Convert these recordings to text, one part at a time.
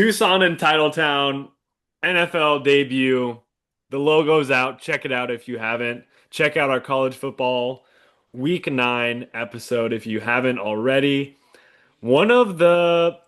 Tucson and Titletown NFL debut. The logo's out. Check it out if you haven't. Check out our college football week 9 episode if you haven't already. One of the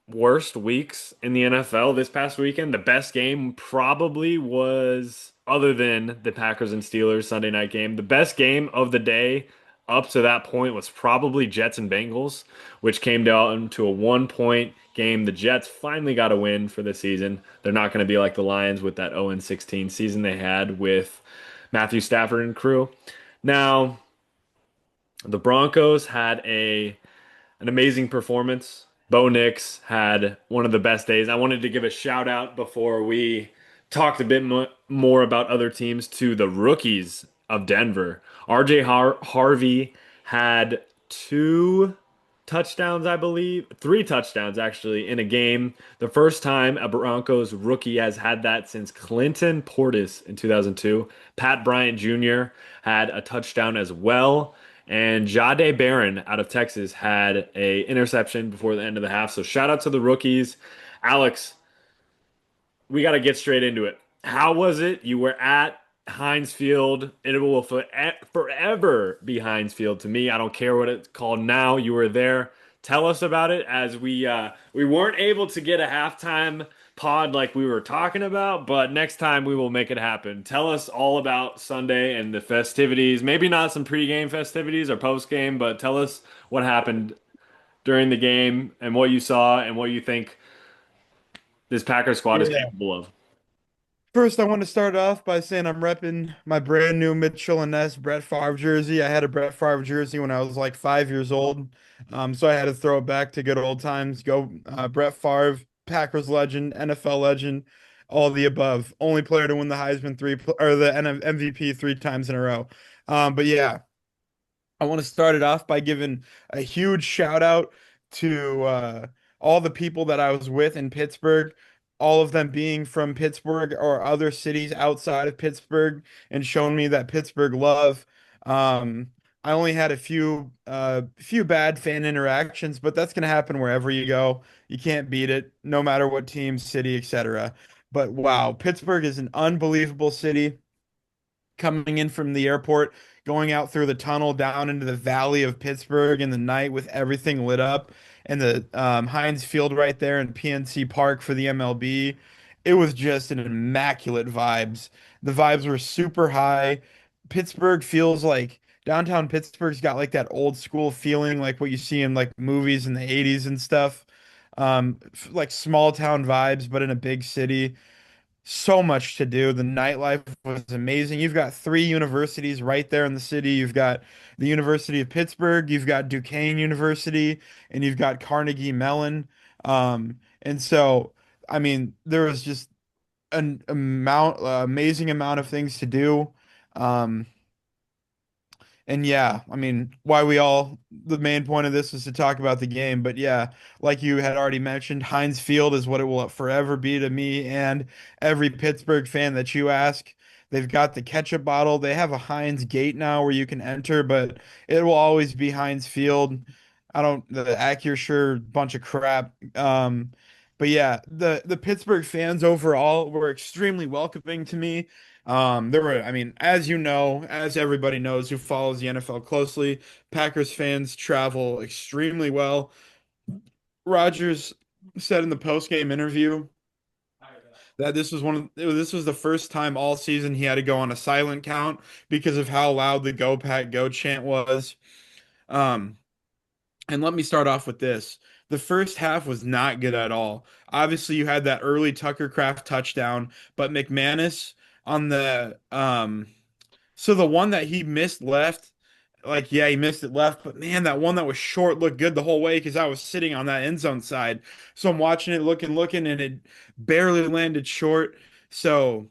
worst weeks in the NFL this past weekend. The best game probably was, other than the Packers and Steelers Sunday night game, the best game of the day up to that point was probably Jets and Bengals, which came down to a 1 point game. The Jets finally got a win for the season. They're not going to be like the Lions with that 0-16 season they had with Matthew Stafford and crew. Now, the Broncos had an amazing performance. Bo Nix had one of the best days. I wanted to give a shout out before we talked a bit more about other teams to the rookies of Denver. Harvey had two touchdowns, I believe, three touchdowns actually in a game. The first time a Broncos rookie has had that since Clinton Portis in 2002. Pat Bryant Jr. had a touchdown as well. And Jahdae Barron out of Texas had a interception before the end of the half. So shout out to the rookies. Alex, we got to get straight into it. How was it? You were at Heinz Field. It will forever be Heinz Field to me. I don't care what it's called now. You were there. Tell us about it, as we weren't able to get a halftime pod like we were talking about, but next time we will make it happen. Tell us all about Sunday and the festivities. Maybe not some pregame festivities or postgame, but tell us what happened during the game and what you saw and what you think this Packers squad is Yeah. capable of. First, I want to start off by saying I'm repping my brand new Mitchell and Ness Brett Favre jersey. I had a Brett Favre jersey when I was like 5 years old, so I had to throw it back to good old times. Go Brett Favre, Packers legend, NFL legend, all the above. Only player to win the Heisman or the MVP 3 times in a row. But yeah, I want to start it off by giving a huge shout out to all the people that I was with in Pittsburgh, all of them being from Pittsburgh or other cities outside of Pittsburgh, and showing me that Pittsburgh love. I only had a few bad fan interactions, but that's gonna happen wherever you go. You can't beat it, no matter what team, city, etc. But wow, Pittsburgh is an unbelievable city coming in from the airport, going out through the tunnel down into the valley of Pittsburgh in the night with everything lit up, and the Heinz Field right there in PNC Park for the MLB. It was just an immaculate vibes. The vibes were super high. Pittsburgh feels like downtown Pittsburgh's got like that old school feeling, like what you see in like movies in the 80s and stuff. Like small town vibes, but in a big city. So much to do. The nightlife was amazing. You've got 3 universities right there in the city. You've got the University of Pittsburgh, you've got Duquesne University, and you've got Carnegie Mellon. And so, I mean, there was just amazing amount of things to do. Um, and yeah, I mean, the main point of this is to talk about the game. But yeah, like you had already mentioned, Heinz Field is what it will forever be to me and every Pittsburgh fan that you ask. They've got the ketchup bottle. They have a Heinz gate now where you can enter, but it will always be Heinz Field. The Acrisure bunch of crap. But yeah, the Pittsburgh fans overall were extremely welcoming to me. I mean, as you know, as everybody knows who follows the NFL closely, Packers fans travel extremely well. Rodgers said in the post-game interview that this was the first time all season he had to go on a silent count because of how loud the "Go Pack Go" chant was. Um, and let me start off with this. The first half was not good at all. Obviously, you had that early Tucker Craft touchdown, but McManus on the one that he missed left, like yeah, he missed it left, but man, that one that was short looked good the whole way because I was sitting on that end zone side. So I'm watching it, looking, and it barely landed short. So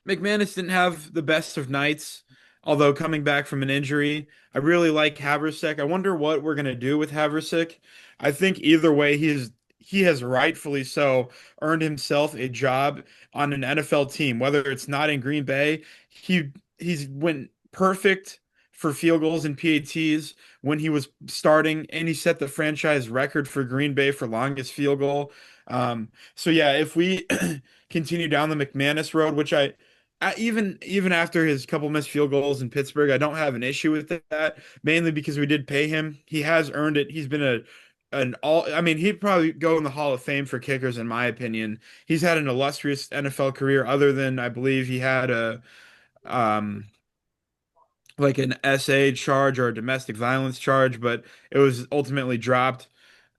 McManus didn't have the best of nights, although coming back from an injury. I really like Haversick. I wonder what we're gonna do with Haversick. I think either way, he has rightfully so earned himself a job on an NFL team, whether it's not in Green Bay. He's went perfect for field goals and PATs when he was starting, and he set the franchise record for Green Bay for longest field goal. So yeah, if we continue down the McManus road, which even after his couple missed field goals in Pittsburgh, I don't have an issue with that, mainly because we did pay him. He has earned it. He's been an all I mean, he'd probably go in the Hall of Fame for kickers in my opinion. He's had an illustrious NFL career other than I believe he had a um like an SA charge or a domestic violence charge, but it was ultimately dropped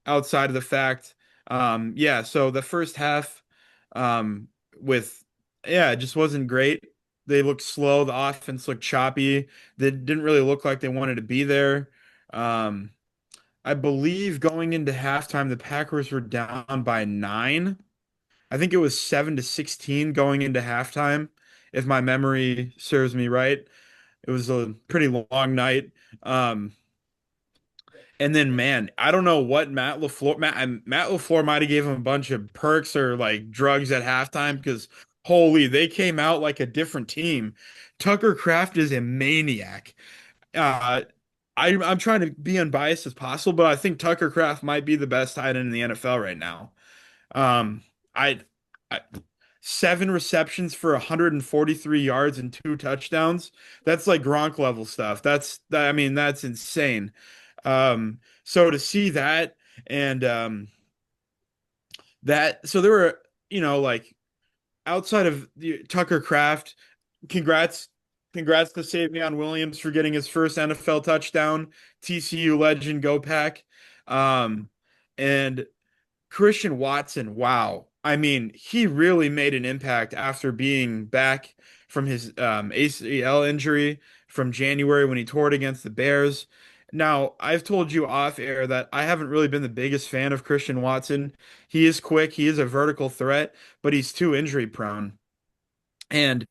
outside of the fact. Yeah, so the first half um with yeah, it just wasn't great. They looked slow, the offense looked choppy. They didn't really look like they wanted to be there. Um I believe going into halftime the Packers were down by 9. I think it was 7-16 going into halftime, if my memory serves me right. It was a pretty long night. Um, and then, man, I don't know what Matt LaFleur might have gave him a bunch of perks or like drugs at halftime because holy, they came out like a different team. Tucker Kraft is a maniac. Uh, I'm trying to be unbiased as possible, but I think Tucker Kraft might be the best tight end in the NFL right now. Um, I, I 7 receptions for 143 yards and 2 touchdowns. That's like Gronk level stuff. I mean, that's insane. So to see that and so there were, like outside of Tucker Kraft, congrats, congrats to Savion Williams for getting his first NFL touchdown. TCU legend, go Pack. Um, and Christian Watson, wow. I mean, he really made an impact after being back from his ACL injury from January when he tore it against the Bears. Now, I've told you off air that I haven't really been the biggest fan of Christian Watson. He is quick, he is a vertical threat, but he's too injury prone. And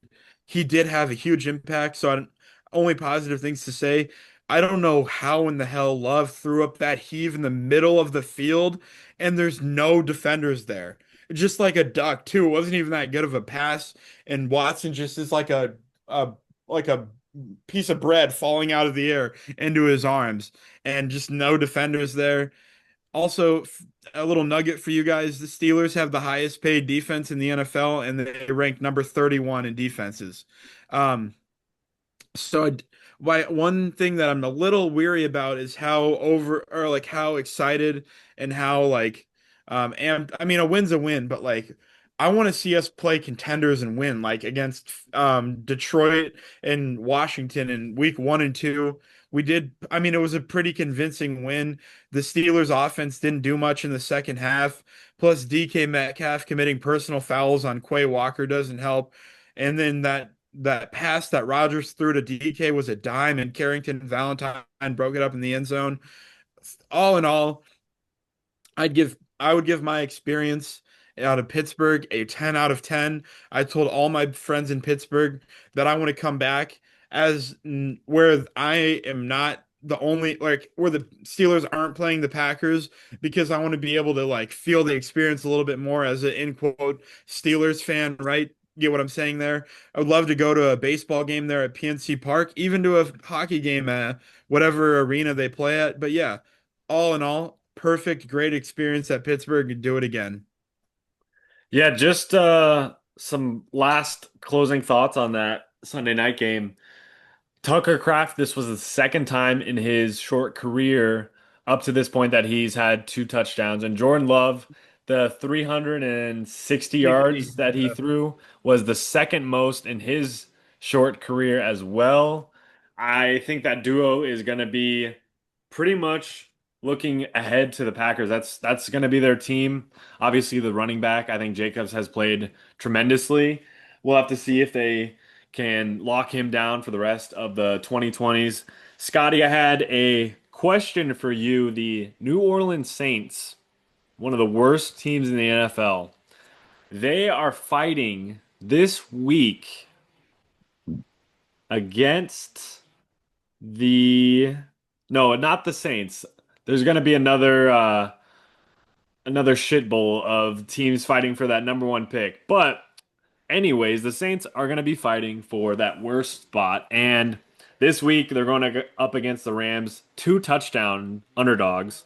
he did have a huge impact. So only positive things to say. I don't know how in the hell Love threw up that heave in the middle of the field and there's no defenders there. Just like a duck too. It wasn't even that good of a pass. And Watson just is a like a piece of bread falling out of the air into his arms and just no defenders there. Also, a little nugget for you guys: the Steelers have the highest paid defense in the NFL, and they rank number 31 in defenses. Um, so, one thing that I'm a little weary about is how over or like how excited and how and I mean a win's a win, but like I want to see us play contenders and win like against Detroit and Washington in week 1 and 2. We did, I mean, it was a pretty convincing win. The Steelers offense didn't do much in the second half. Plus DK Metcalf committing personal fouls on Quay Walker doesn't help. And then that pass that Rodgers threw to DK was a dime, and Carrington Valentine broke it up in the end zone. All in all, I would give my experience out of Pittsburgh a 10 out of 10. I told all my friends in Pittsburgh that I want to come back where I am not the only like where the Steelers aren't playing the Packers because I want to be able to like feel the experience a little bit more as an in quote Steelers fan, right? Get what I'm saying there? I would love to go to a baseball game there at PNC Park, even to a hockey game at whatever arena they play at. But yeah, all in all, perfect, great experience at Pittsburgh and do it again. Yeah, just some last closing thoughts on that Sunday night game. Tucker Kraft, this was the second time in his short career up to this point that he's had 2 touchdowns. And Jordan Love, the 360 yards 60. that he threw was the second most in his short career as well. I think that duo is going to be pretty much looking ahead to the Packers. That's going to be their team. Obviously, the running back, I think Jacobs has played tremendously. We'll have to see if they can lock him down for the rest of the 2020s. Scotty, I had a question for you. The New Orleans Saints, one of the worst teams in the NFL, they are fighting this week against the no, not the Saints. There's going to be another shit bowl of teams fighting for that number one pick. But anyways, the Saints are going to be fighting for that worst spot, and This week they're going to up against the Rams, 2 touchdown underdogs.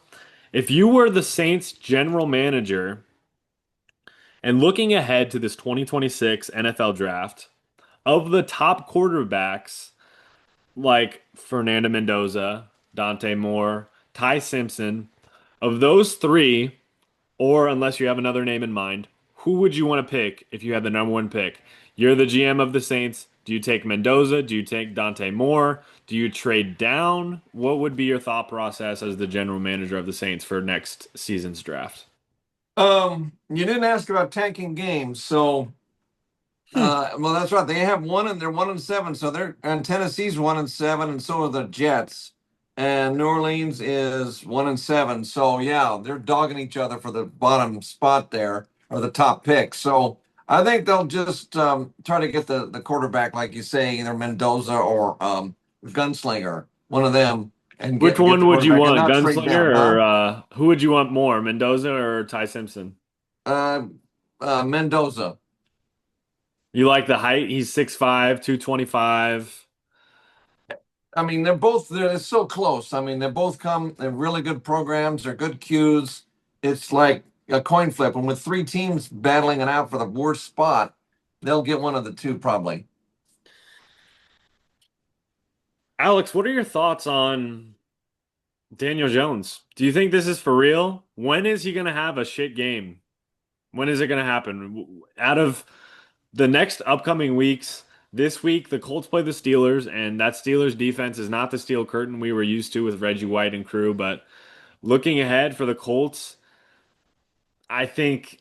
If you were the Saints general manager and looking ahead to this 2026 NFL draft, of the top quarterbacks like Fernando Mendoza, Dante Moore, Ty Simpson, of those three, or unless you have another name in mind, who would you want to pick if you had the number one pick? You're the GM of the Saints. Do you take Mendoza? Do you take Dante Moore? Do you trade down? What would be your thought process as the general manager of the Saints for next season's draft? You didn't ask about tanking games, so Hmm. well, that's right. They have one, and they're 1-7. So they're and Tennessee's 1-7, and so are the Jets. And New Orleans is 1-7. So yeah, they're dogging each other for the bottom spot there or the top pick. So I think they'll just try to get the quarterback, like you say, either Mendoza or Gunslinger, one of them, and Which get the one would you quarterback and want, not trade down, Gunslinger huh? or who would you want more, Mendoza or Ty Simpson? Uh, Mendoza. You like the height? He's 6'5", 225. I mean, they're so close. I mean, they're really good programs, they're good cues. It's like a coin flip. And with three teams battling it out for the worst spot, they'll get one of the two probably. Alex, what are your thoughts on Daniel Jones? Do you think this is for real? When is he going to have a shit game? When is it going to happen? Out of the next upcoming weeks, this week the Colts play the Steelers, and that Steelers defense is not the steel curtain we were used to with Reggie White and crew. But looking ahead for the Colts, I think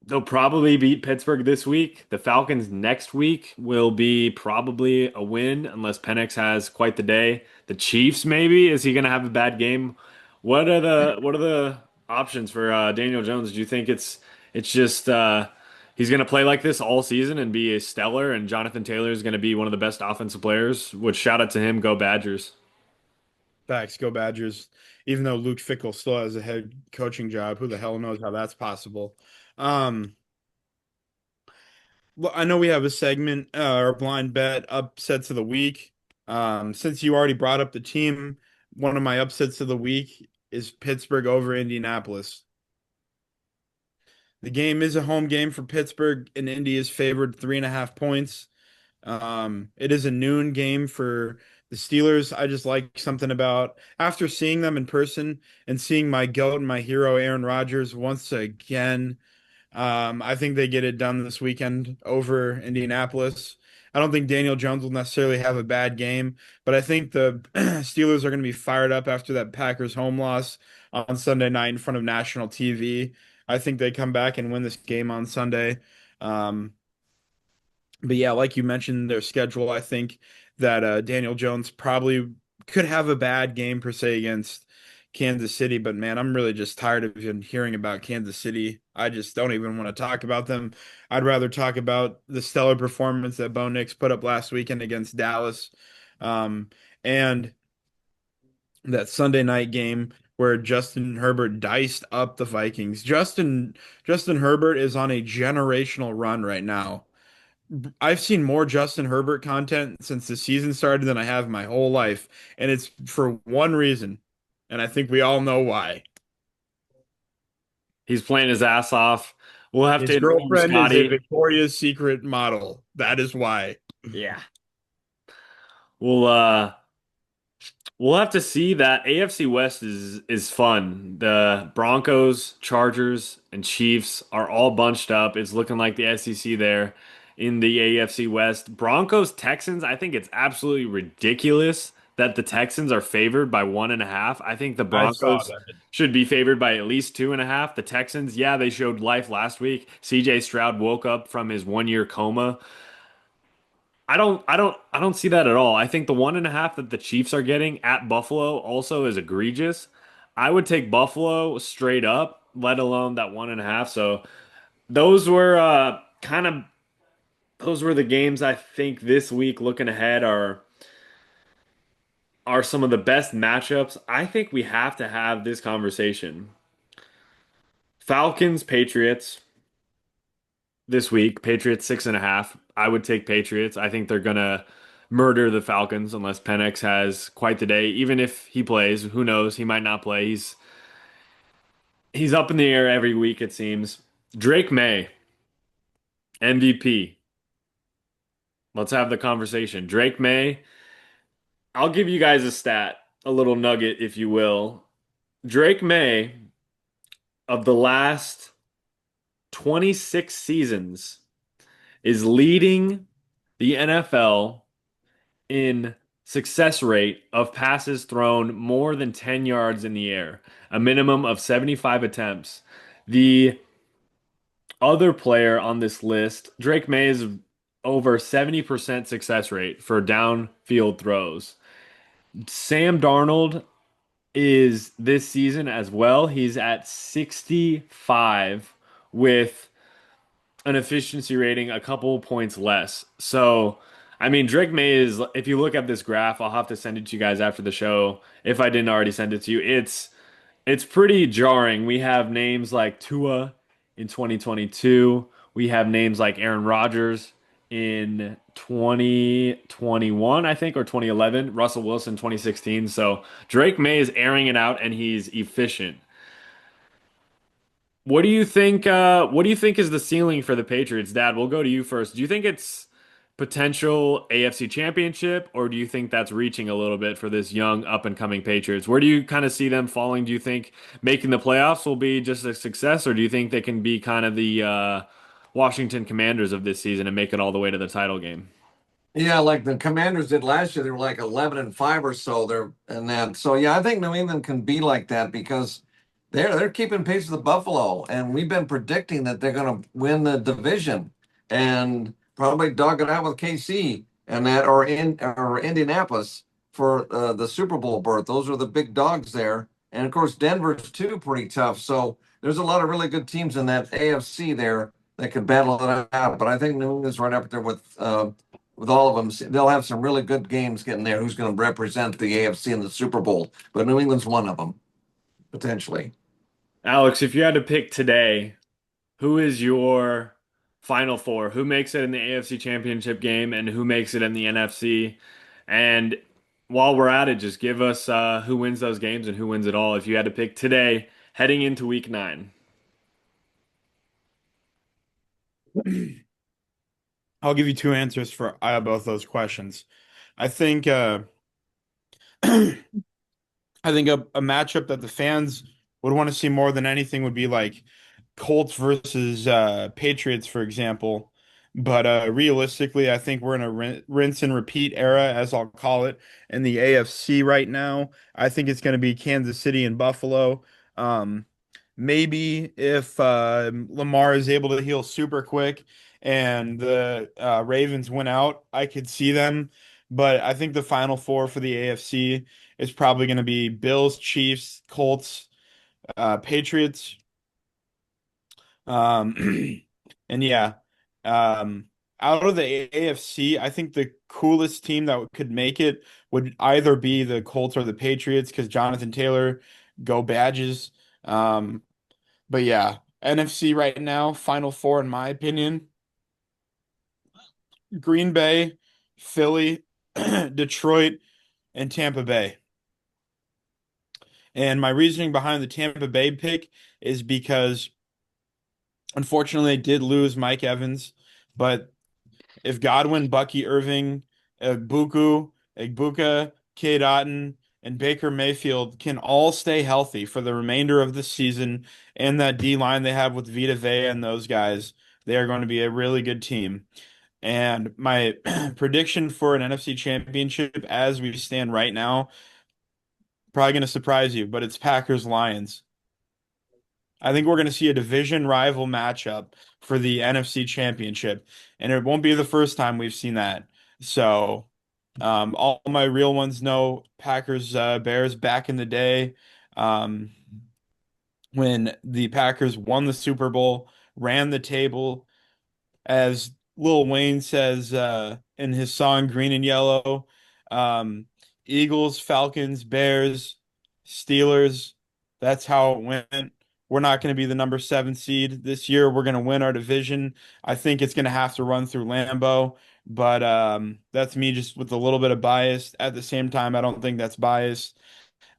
they'll probably beat Pittsburgh this week. The Falcons next week will be probably a win unless Penix has quite the day. The Chiefs, maybe, is he going to have a bad game? What are the options for Daniel Jones? Do you think it's just he's going to play like this all season and be a stellar, and Jonathan Taylor is going to be one of the best offensive players? Which shout out to him, go Badgers. Facts, go Badgers. Even though Luke Fickell still has a head coaching job, who the hell knows how that's possible? Um, well, I know we have a segment, our blind bet upsets of the week. Since you already brought up the team, one of my upsets of the week is Pittsburgh over Indianapolis. The game is a home game for Pittsburgh, and Indy is favored 3.5 points. It is a noon game for the Steelers. I just like something about after seeing them in person and seeing my goat and my hero Aaron Rodgers once again. I think they get it done this weekend over Indianapolis. I don't think Daniel Jones will necessarily have a bad game, but I think the Steelers are going to be fired up after that Packers home loss on Sunday night in front of national TV. I think they come back and win this game on Sunday. Um, but yeah, like you mentioned, their schedule, I think that Daniel Jones probably could have a bad game per se against Kansas City. But man, I'm really just tired of even hearing about Kansas City. I just don't even want to talk about them. I'd rather talk about the stellar performance that Bo Nix put up last weekend against Dallas, and that Sunday night game where Justin Herbert diced up the Vikings. Justin Herbert is on a generational run right now. I've seen more Justin Herbert content since the season started than I have my whole life, and it's for one reason, and I think we all know why. He's playing his ass off. We'll have to His inform girlfriend is a Scotty. Victoria's Secret model. That is why. Yeah. We'll we'll have to see. That AFC West is fun. The Broncos, Chargers, and Chiefs are all bunched up. It's looking like the SEC there in the AFC West. Broncos, Texans, I think it's absolutely ridiculous that the Texans are favored by 1.5. I think the I saw Broncos that. should be favored by at least 2.5. The Texans, yeah, they showed life last week. CJ Stroud woke up from his 1 year coma. I don't see that at all. I think the 1.5 that the Chiefs are getting at Buffalo also is egregious. I would take Buffalo straight up, let alone that 1.5. So those were those were the games I think this week looking ahead are some of the best matchups. I think we have to have this conversation. Falcons, Patriots this week. Patriots 6.5. I would take Patriots. I think they're gonna murder the Falcons unless Penix has quite the day. Even if he plays, who knows? He might not play. He's up in the air every week, it seems. Drake May, MVP. Let's have the conversation. Drake May, I'll give you guys a stat, a little nugget, if you will. Drake May, of the last 26 seasons, is leading the NFL in success rate of passes thrown more than 10 yards in the air, a minimum of 75 attempts. The other player on this list, Drake May, is over 70% success rate for downfield throws. Sam Darnold is this season as well. He's at 65 with an efficiency rating a couple points less. So, I mean, Drake May is, if you look at this graph, I'll have to send it to you guys after the show if I didn't already send it to you. It's pretty jarring. We have names like Tua in 2022. We have names like Aaron Rodgers in 2021, I think, or 2011. Russell Wilson 2016. So Drake May is airing it out and he's efficient. What do you think? What do you think is the ceiling for the Patriots, Dad? We'll go to you first. Do you think it's potential AFC Championship, or do you think that's reaching a little bit for this young up and coming Patriots? Where do you kind of see them falling? Do you think making the playoffs will be just a success, or do you think they can be kind of the Washington Commanders of this season and make it all the way to the title game? Yeah, like the Commanders did last year. They were like 11-5 or so. They're and that. So yeah, I think New England can be like that because they're keeping pace with the Buffalo, and we've been predicting that they're going to win the division and probably dog it out with KC and that or Indianapolis for the Super Bowl berth. Those are the big dogs there, and of course Denver's too pretty tough. So there's a lot of really good teams in that AFC there that could battle it out. But I think New England's right up there with all of them. They'll have some really good games getting there. Who's going to represent the AFC in the Super Bowl? But New England's one of them potentially. Alex, if you had to pick today, who is your final four? Who makes it in the AFC Championship game and who makes it in the NFC? And while we're at it, just give us who wins those games and who wins it all if you had to pick today heading into week 9. I'll give you two answers for both those questions. I think I think a matchup that the fans would want to see more than anything would be like Colts versus Patriots, for example. But realistically, I think we're in a rinse and repeat era, as I'll call it, in the AFC right now. I think it's going to be Kansas City and Buffalo. Um, Maybe if Lamar is able to heal super quick and the Ravens win out, I could see them. But I think the final four for the AFC is probably going to be Bills, Chiefs, Colts, Patriots. Um, and yeah, um, out of the AFC, I think the coolest team that could make it would either be the Colts or the Patriots because Jonathan Taylor, go Badges. Um, but yeah, NFC right now, final four in my opinion, Green Bay, Philly, Detroit, and Tampa Bay. And my reasoning behind the Tampa Bay pick is because unfortunately they did lose Mike Evans, but if Godwin, Bucky Irving, Egbuka, Cade Otton, and Baker Mayfield can all stay healthy for the remainder of the season, and that D line they have with Vita Vea and those guys, they are going to be a really good team. And my prediction for an NFC championship as we stand right now, probably going to surprise you, but it's Packers Lions. I think we're going to see a division rival matchup for the NFC Championship, and it won't be the first time we've seen that. So, all my real ones know Packers, Bears back in the day, um, when the Packers won the Super Bowl, ran the table, as Lil Wayne says in his song Green and Yellow. Um, Eagles, Falcons, Bears, Steelers. That's how it went. we're not going to be the number 7 seed this year. We're going to win our division. I think it's going to have to run through Lambeau, but that's me just with a little bit of bias. At the same time, I don't think that's bias.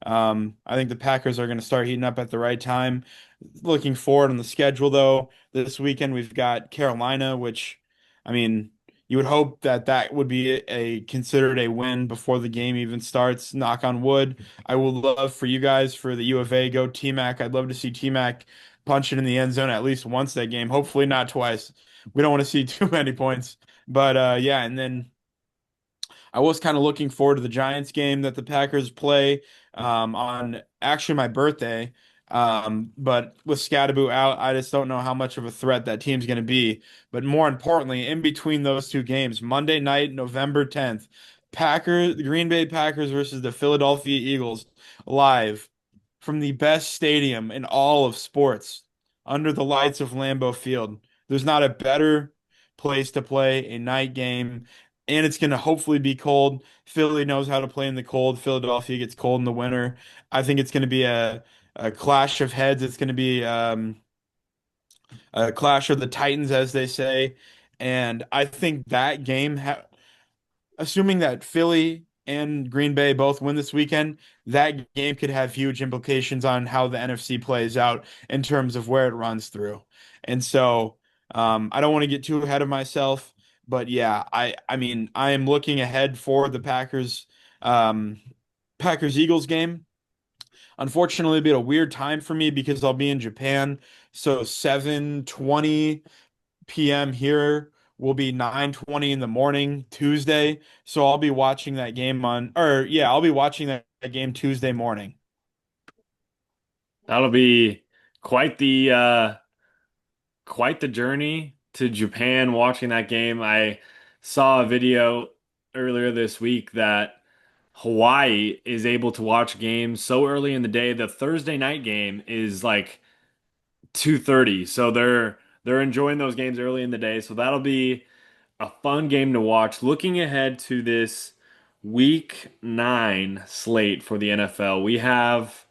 I think the Packers are going to start heating up at the right time. Looking forward on the schedule, though, this weekend we've got Carolina, which, I mean, you would hope that that would be considered a win before the game even starts. Knock on wood. I would love for you guys for the U of A go T-Mac. I'd love to see T-Mac punch it in the end zone at least once that game. Hopefully not twice. We don't want to see too many points. But yeah, and then I was kind of looking forward to the Giants game that the Packers play on actually my birthday. But with Scadaboo out, I just don't know how much of a threat that team's going to be. But more importantly, in between those two games, Monday night, November 10th, the Green Bay Packers versus the Philadelphia Eagles, live from the best stadium in all of sports, under the lights of Lambeau Field. There's not a better place to play a night game, and it's going to hopefully be cold. Philly knows how to play in the cold. Philadelphia gets cold in the winter. I think it's going to be a clash of heads. It's going to be a clash of the Titans, as they say. And I think that game, assuming that Philly and Green Bay both win this weekend, that game could have huge implications on how the NFC plays out in terms of where it runs through. And so I don't want to get too ahead of myself, but yeah, I mean I am looking ahead for the um, Packers Eagles game. Unfortunately, it'll be a weird time for me because I'll be in Japan. So 7:20 p.m. here will be 9:20 in the morning Tuesday. So I'll be watching that game I'll be watching that game Tuesday morning. That'll be quite the uh quite the journey to Japan watching that game. I saw a video earlier this week that Hawaii is able to watch games so early in the day. The Thursday night game is like 2:30. So they're enjoying those games early in the day. So that'll be a fun game to watch. Looking ahead to this week 9 slate for the NFL, we have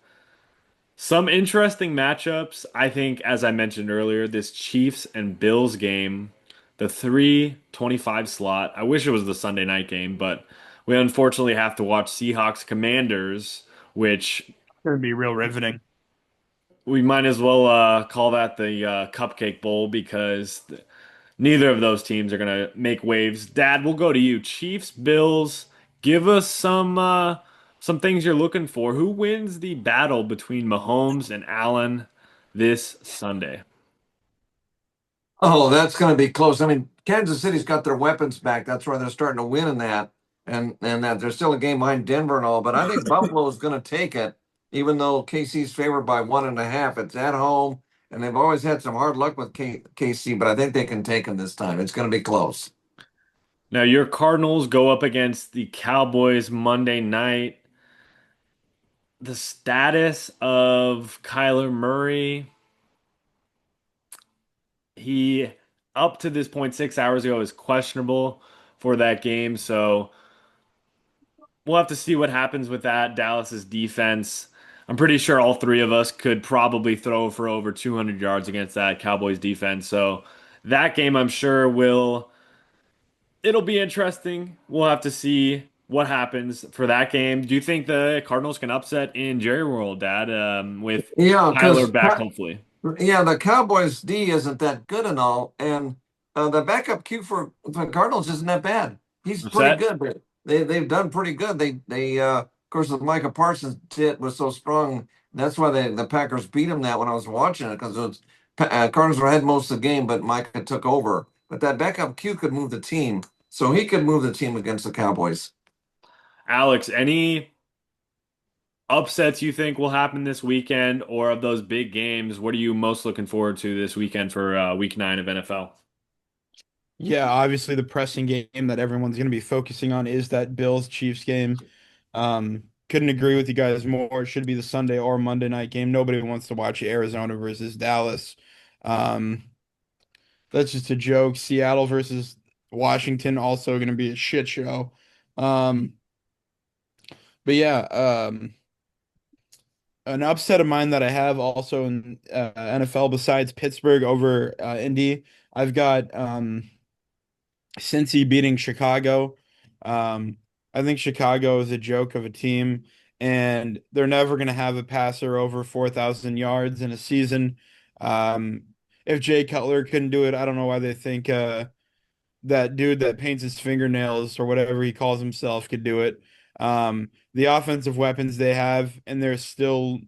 some interesting matchups. I think, as I mentioned earlier, this Chiefs and Bills game, the 3:25 slot. I wish it was the Sunday night game, but we unfortunately have to watch Seahawks Commanders, which It's gonna be real riveting. we might as well call that the Cupcake Bowl because neither of those teams are gonna make waves. Dad, we'll go to you. Chiefs, Bills. Give us some things you're looking for. Who wins the battle between Mahomes and Allen this Sunday? Oh, that's going to be close. I mean, Kansas City's got their weapons back. That's why they're starting to win in that, and that there's still a game behind Denver and all. But I think Buffalo is going to take it, even though KC's favored by 1.5. It's at home, and they've always had some hard luck with KC, but I think they can take them this time. It's going to be close. Now, your Cardinals go up against the Cowboys Monday night. The status of Kyler Murray, he up to this point 6 hours ago is questionable for that game, so we'll have to see what happens with that. Dallas's defense. I'm pretty sure all three of us could probably throw for over 200 yards against that Cowboys defense. So that game, I'm sure it'll be interesting. We'll have to see what happens for that game. Do you think the Cardinals can upset in Jerry World, Dad, with Yeah, Tyler because back, hopefully? yeah, the Cowboys D isn't that good and all, and the backup Q for the Cardinals isn't that bad. He's pretty Upset? good, but they've done pretty good. They of course the Micah Parsons hit was so strong. That's why the Packers beat him that when I was watching it because it was Cardinals were ahead most of the game, but Micah took over. But that backup Q could move the team, so he could move the team against the Cowboys. Alex, any upsets you think will happen this weekend, or of those big games, what are you most looking forward to this weekend for week 9 of NFL? Yeah, obviously the pressing game that everyone's going to be focusing on is that Bills Chiefs game. Couldn't agree with you guys more. It should be the Sunday or Monday night game. Nobody wants to watch Arizona versus Dallas. Um, that's just a joke. Seattle versus Washington also going to be a shit show. Um, but yeah, an upset of mine that I have also in NFL besides Pittsburgh over Indy. I've got Cincy beating Chicago. Um, I think Chicago is a joke of a team, and they're never going to have a passer over 4,000 yards in a season. Um, if Jay Cutler couldn't do it, I don't know why they think that dude that paints his fingernails or whatever he calls himself could do it. The offensive weapons they have, and they're still,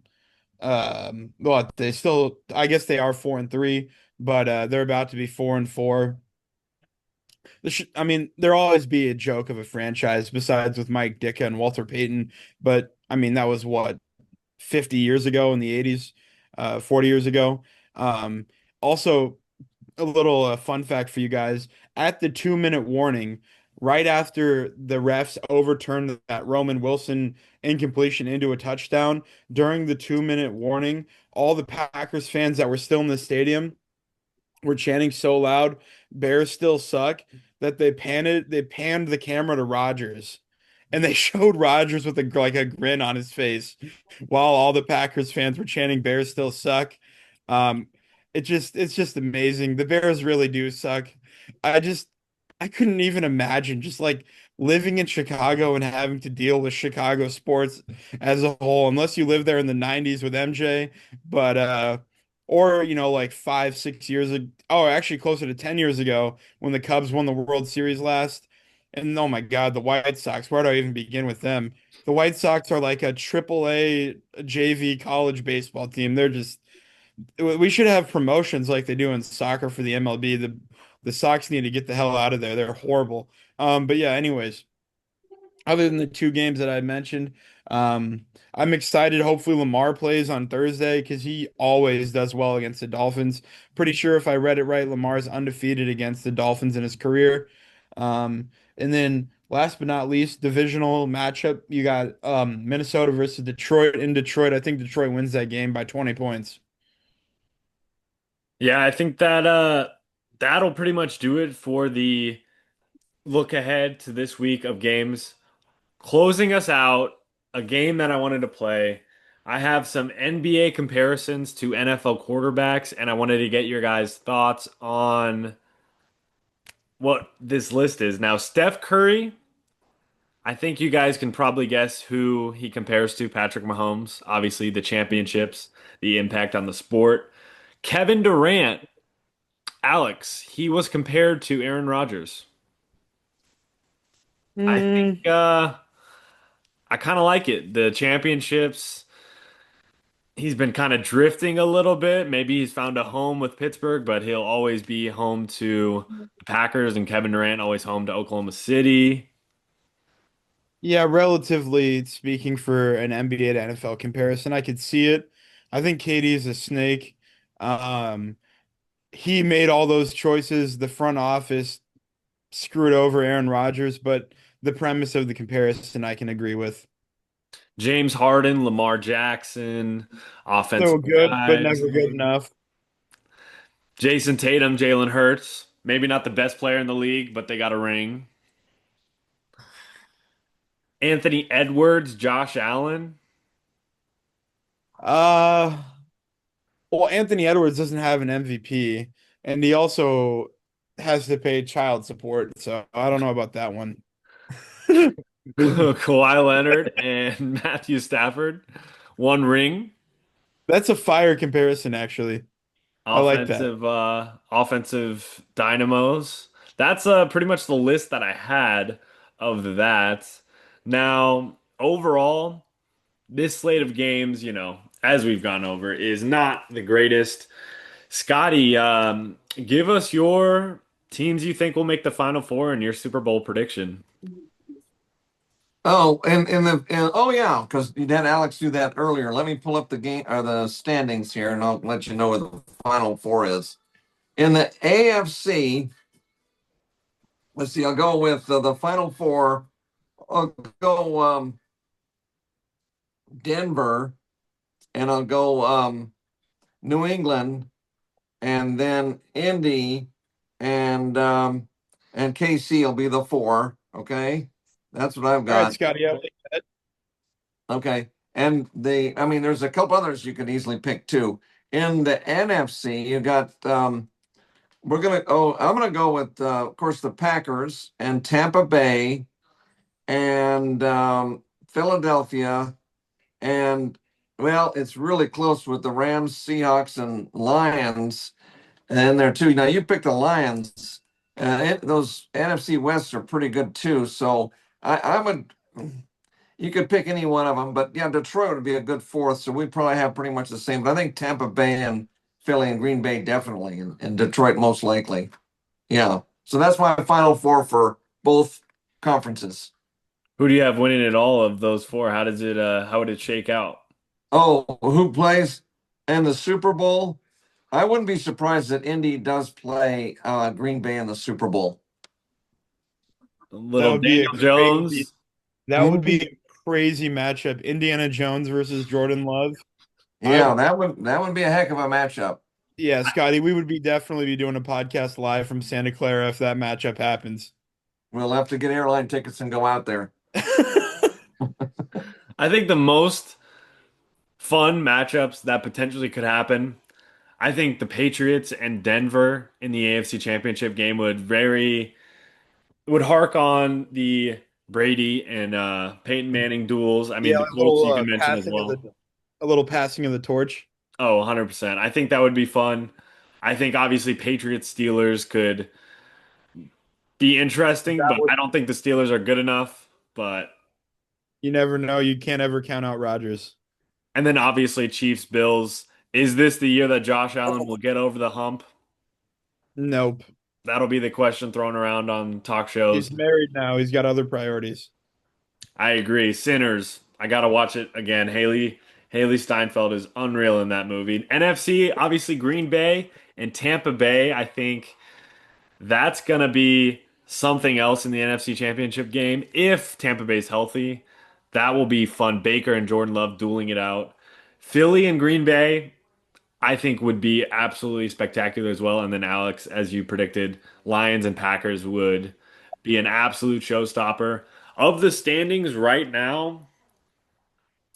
well, they still, I guess they are 4-3, but they're about to be 4-4. I mean, there'll always be a joke of a franchise besides with Mike Ditka and Walter Payton. But I mean, that was what, 50 years ago in the 80s, 40 years ago. Um, Also, a little fun fact for you guys. At the 2-minute warning, right after the refs overturned that Roman Wilson incompletion into a touchdown, during the 2-minute warning, all the Packers fans that were still in the stadium were chanting so loud, "Bears still suck," that they panned the camera to Rodgers, and they showed Rodgers with a grin on his face while all the Packers fans were chanting "Bears still suck." Um, it's just amazing. The Bears really do suck. I just I couldn't even imagine just like living in Chicago and having to deal with Chicago sports as a whole, unless you lived there in the 90s with MJ. But or like 5, 6 years ago, oh, actually closer to 10 years ago when the Cubs won the World Series last. And oh my God, the White Sox, where do I even begin with them? The White Sox are like a triple A JV college baseball team. They're just we should have promotions like they do in soccer for the MLB. The Sox need to get the hell out of there. They're horrible. But yeah, anyways, other than the two games that I mentioned, I'm excited. Hopefully, Lamar plays on Thursday because he always does well against the Dolphins. Pretty sure if I read it right, Lamar's undefeated against the Dolphins in his career. And then last but not least, divisional matchup. You got Minnesota versus Detroit in Detroit. I think Detroit wins that game by 20 points. Yeah, I think that that'll pretty much do it for the look ahead to this week of games. Closing us out, a game that I wanted to play. I have some NBA comparisons to NFL quarterbacks, and I wanted to get your guys' thoughts on what this list is. Now, Steph Curry, I think you guys can probably guess who he compares to. Patrick Mahomes, obviously the championships, the impact on the sport. Kevin Durant, Alex, he was compared to Aaron Rodgers. I think Mm, I kind of like it. The championships, he's been kind of drifting a little bit. Maybe he's found a home with Pittsburgh, but he'll always be home to the Packers, and Kevin Durant always home to Oklahoma City. yeah, relatively speaking, for an NBA to NFL comparison, I could see it. I think KD is a snake. Um, he made all those choices. The front office screwed over Aaron Rodgers, but the premise of the comparison I can agree with. James Harden, Lamar Jackson, So offensive good, but guys. never good enough. Jason Tatum, Jalen Hurts. Maybe not the best player in the league, but they got a ring. Anthony Edwards, Josh Allen. Uh, well, Anthony Edwards doesn't have an MVP, and he also has to pay child support, so I don't know about that one. Kawhi Leonard and Matthew Stafford. One ring. That's a fire comparison, actually. I like that. Offensive dynamos. That's pretty much the list that I had of that. Now, overall, this slate of games, as we've gone over, is not the greatest. Scotty, give us your teams you think will make the Final Four and your Super Bowl prediction. Oh, oh yeah, because you had Alex do that earlier. Let me pull up the game or the standings here, and I'll let you know what the final four is. In the AFC, let's see. I'll go with the final four. I'll go Denver, and I'll go New England, and then Indy, and KC will be the four. Okay, that's what I've All right, got. Scotty. Yeah. Okay. And I mean, there's a couple others you could easily pick too. In the NFC, you got I'm gonna go with of course the Packers and Tampa Bay and Philadelphia and well, it's really close with the Rams, Seahawks, and Lions in there too. Now you picked the Lions. Those NFC Wests are pretty good too. So I would you could pick any one of them, but yeah, Detroit would be a good fourth. So we probably have pretty much the same. But I think Tampa Bay and Philly and Green Bay definitely, and Detroit most likely. Yeah. So that's my final four for both conferences. Who do you have winning it all of those four? How would it shake out? Oh, who plays in the Super Bowl? I wouldn't be surprised that Indy does play Green Bay in the Super Bowl. That Little would be a Daniel Jones. that would be a crazy matchup. Indiana Jones versus Jordan Love. I Yeah, that would be a heck of a matchup. Yeah, Scotty, we would be definitely be doing a podcast live from Santa Clara if that matchup happens. We'll have to get airline tickets and go out there. I think the most fun matchups that potentially could happen. I think the Patriots and Denver in the AFC Championship game would hark on the Brady and Peyton Manning duels. I Yeah, mean, the a Colts little you can mention as passing of well. a little passing of the torch. Oh, 100%. I think that would be fun. I think obviously Patriots Steelers could be interesting, That but would I don't think the Steelers are good enough. But You never know. You can't ever count out Rodgers. and then obviously Chiefs Bills. Is this the year that Josh Allen will get over the hump? Nope. That'll be the question thrown around on talk shows. He's married now. He's got other priorities. I agree. Sinners. I gotta watch it again. Haley Steinfeld is unreal in that movie. NFC, obviously Green Bay and Tampa Bay. I think that's gonna be something else in the NFC Championship game. If Tampa Bay's healthy, that will be fun. Baker and Jordan Love dueling it out. Philly and Green Bay, I think would be absolutely spectacular as well. And then Alex, as you predicted, Lions and Packers would be an absolute showstopper. Of the standings right now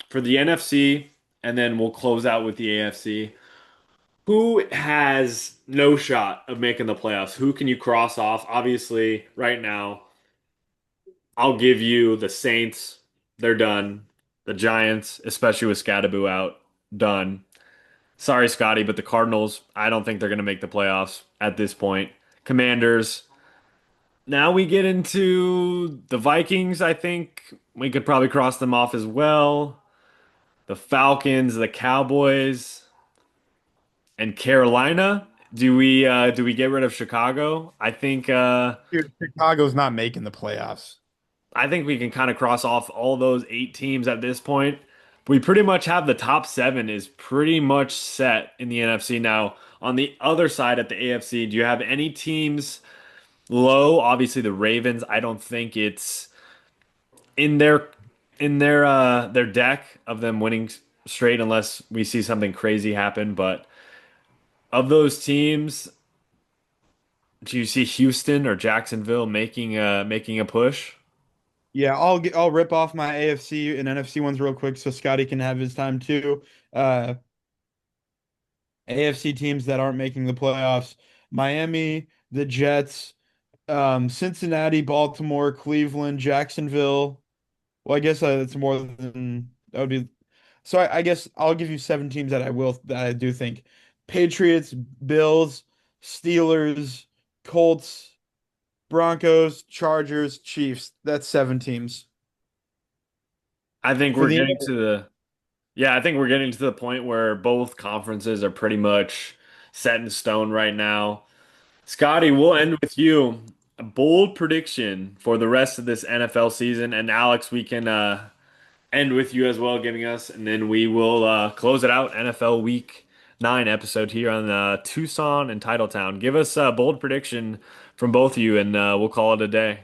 for the NFC, and then we'll close out with the AFC. Who has no shot of making the playoffs? Who can you cross off? Obviously, right now, I'll give you the Saints. They're done. The Giants, especially with Scadaboo out, done. Sorry, Scotty, but the Cardinals, I don't think they're going to make the playoffs at this point. Commanders. Now we get into the Vikings. I think we could probably cross them off as well. The Falcons, the Cowboys, and Carolina. Do we get rid of Chicago? Dude, Chicago's not making the playoffs. I think we can kind of cross off all those 8 teams at this point. We pretty much have the top seven is pretty much set in the NFC now. On the other side at the AFC, do you have any teams low? Obviously, the Ravens. I don't think it's in their deck of them winning straight unless we see something crazy happen. But of those teams, do you see Houston or Jacksonville making a push? Yeah, I'll rip off my AFC and NFC ones real quick so Scotty can have his time too. Uh, AFC teams that aren't making the playoffs: Miami, the Jets, Cincinnati, Baltimore, Cleveland, Jacksonville. Well, I guess it's more than that would be. So I guess I'll give you seven teams that I do think: Patriots, Bills, Steelers, Colts, Broncos, Chargers, Chiefs. That's seven teams I think for we're the. getting to the Yeah, I think we're getting to the point where both conferences are pretty much set in stone right now. Scotty, we'll end with you. A bold prediction for the rest of this NFL season, and Alex, we can end with you as well, giving us, and then we will close it out. NFL Week 9 episode here on Tucson and Titletown. Give us a bold prediction from both of you, and we'll call it a day.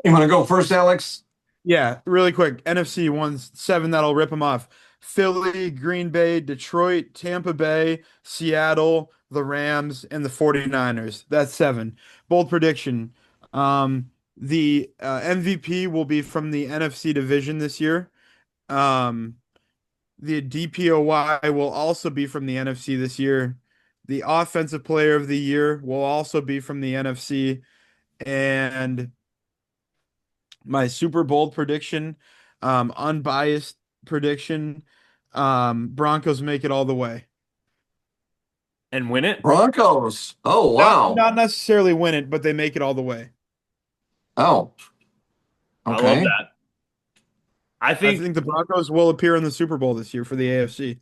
You want to go first, Alex? Yeah, really quick. NFC one's seven that'll rip them off. Philly, Green Bay, Detroit, Tampa Bay, Seattle, the Rams, and the 49ers. That's seven. Bold prediction. The MVP will be from the NFC division this year. Um, the DPOY will also be from the NFC this year. The Offensive Player of the Year will also be from the NFC. And my super bold prediction, unbiased prediction, Broncos make it all the way. And win it. Broncos. Oh, wow. Not necessarily win it, but they make it all the way. Oh, I love okay. that. I I think think the Broncos will appear in the Super Bowl this year for the AFC.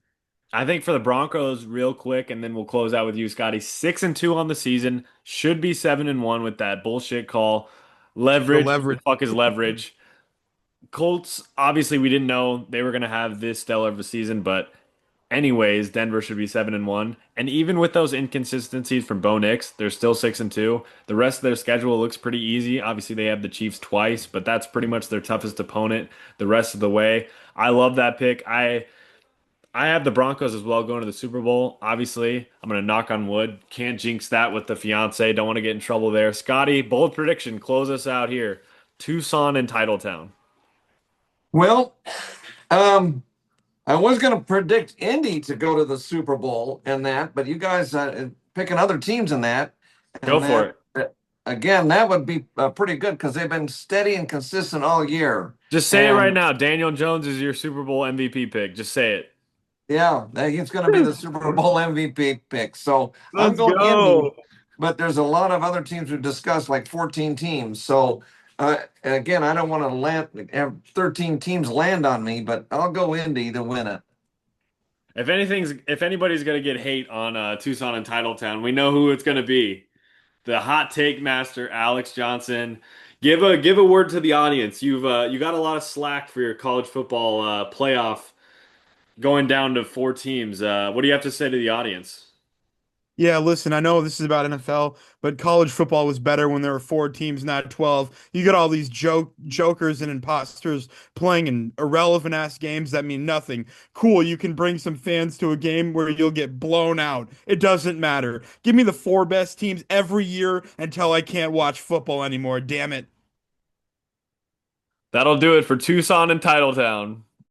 I think for the Broncos, real quick, and then we'll close out with you, Scotty. 6-2 on the season, should be 7-1 with that bullshit call. The Leverage. What the leverage. fuck is leverage? Colts, obviously, we didn't know they were gonna have this stellar of a season, but anyways, Denver should be 7-1. And even with those inconsistencies from Bo Nix, they're still 6-2. The rest of their schedule looks pretty easy. Obviously, they have the Chiefs twice, but that's pretty much their toughest opponent the rest of the way. I love that pick. I have the Broncos as well going to the Super Bowl. Obviously, I'm going to knock on wood. Can't jinx that with the fiance. Don't want to get in trouble there. Scotty, bold prediction. Close us out here. Tucson and Titletown. Well, um, I was going to predict Indy to go to the Super Bowl and that, but you guys picking other teams in that, Go and for that it. again, that would be pretty good because they've been steady and consistent all year. Just say it right And now. Daniel Jones is your Super Bowl MVP pick. Just say it. yeah, he's going to be the Super Bowl MVP pick. So I'm Let's going Indy, go. but there's a lot of other teams we've discussed, like 14 teams. So again, I don't want to have 13 teams land on me, but I'll go Indy to win it. If anybody's gonna get hate on Tucson and Titletown, we know who it's gonna be. The hot take master, Alex Johnson. Give a word to the audience. You got a lot of slack for your college football playoff going down to four teams. What do you have to say to the audience? Yeah, listen, I know this is about NFL, but college football was better when there were four teams, not 12. You got all these jokers and imposters playing in irrelevant ass games that mean nothing. Cool, you can bring some fans to a game where you'll get blown out. It doesn't matter. Give me the four best teams every year until I can't watch football anymore. Damn it. That'll do it for Tucson and Titletown.